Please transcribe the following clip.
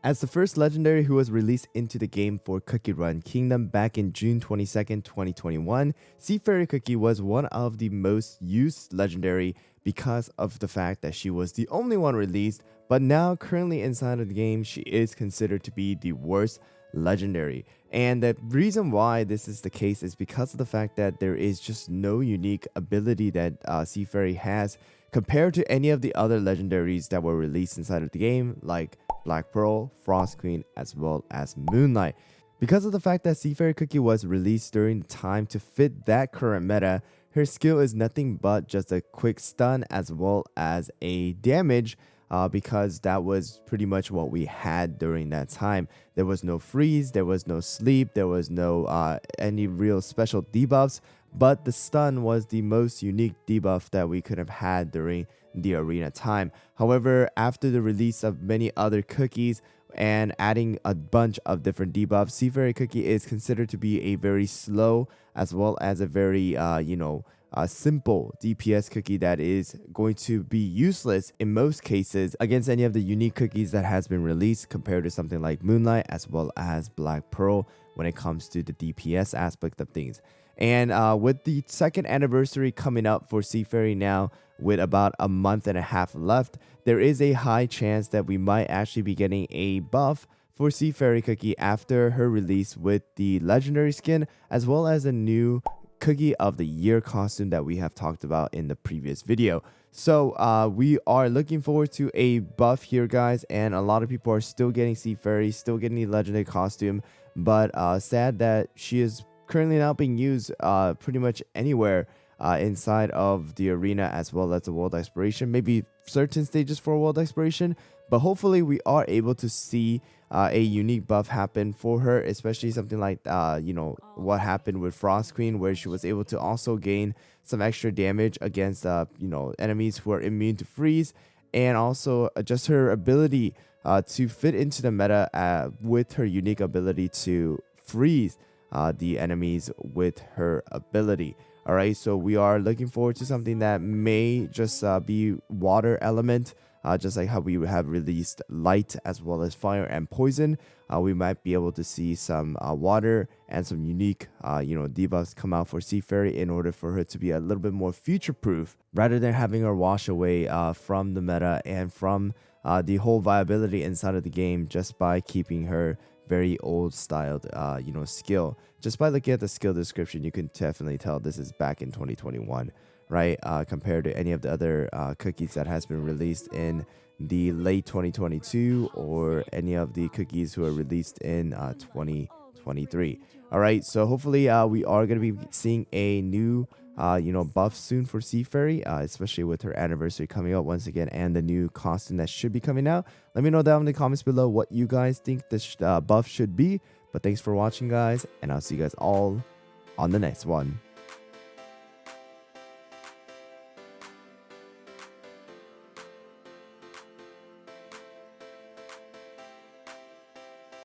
As the first legendary who was released into the game for Cookie Run Kingdom back in June 22nd, 2021, Sea Fairy Cookie was one of the most used legendary because of the fact that she was the only one released, but now currently inside of the game, she is considered to be the worst legendary. And the reason why this is the case is because of the fact that there is just no unique ability that Sea Fairy has compared to any of the other legendaries that were released inside of the game, like Black Pearl, Frost Queen, as well as Moonlight. Because of the fact that Sea Fairy Cookie was released during the time to fit that current meta, her skill is nothing but just a quick stun as well as a damage, because that was pretty much what we had during that time. There was no freeze, there was no sleep, there was no any real special debuffs, but the stun was the most unique debuff that we could have had during the arena time. However, after the release of many other cookies and adding a bunch of different debuffs, Sea Fairy Cookie is considered to be a very slow as well as a very simple DPS cookie that is going to be useless in most cases against any of the unique cookies that has been released compared to something like Moonlight as well as Black Pearl when it comes to the DPS aspect of things. And with the second anniversary coming up for Sea Fairy now, with about a month and a half left, there is a high chance that we might actually be getting a buff for Sea Fairy Cookie after her release with the legendary skin, as well as a new Cookie of the Year costume that we have talked about in the previous video. So we are looking forward to a buff here, guys, and a lot of people are still getting Sea Fairy, still getting the legendary costume, but sad that she is currently not being used pretty much anywhere inside of the arena as well as the world exploration, maybe certain stages for world exploration, but hopefully we are able to see a unique buff happen for her, especially something like what happened with Frost Queen, where she was able to also gain some extra damage against enemies who are immune to freeze, and also just her ability to fit into the meta with her unique ability to freeze the enemies with her ability. All right, so we are looking forward to something that may just be water element, just like how we have released light as well as fire and poison. We might be able to see some water and some unique debuffs come out for Sea Fairy in order for her to be a little bit more future proof, rather than having her wash away from the meta and from the whole viability inside of the game just by keeping her very old styled skill. Just by looking at the skill description, you can definitely tell this is back in 2021, right? Compared to any of the other cookies that has been released in the late 2022 or any of the cookies who are released in 2023. All right, so hopefully we are going to be seeing a new buff soon for Sea Fairy, especially with her anniversary coming up once again and the new costume that should be coming out. Let me know down in the comments below what you guys think this buff should be. But thanks for watching, guys, and I'll see you guys all on the next one.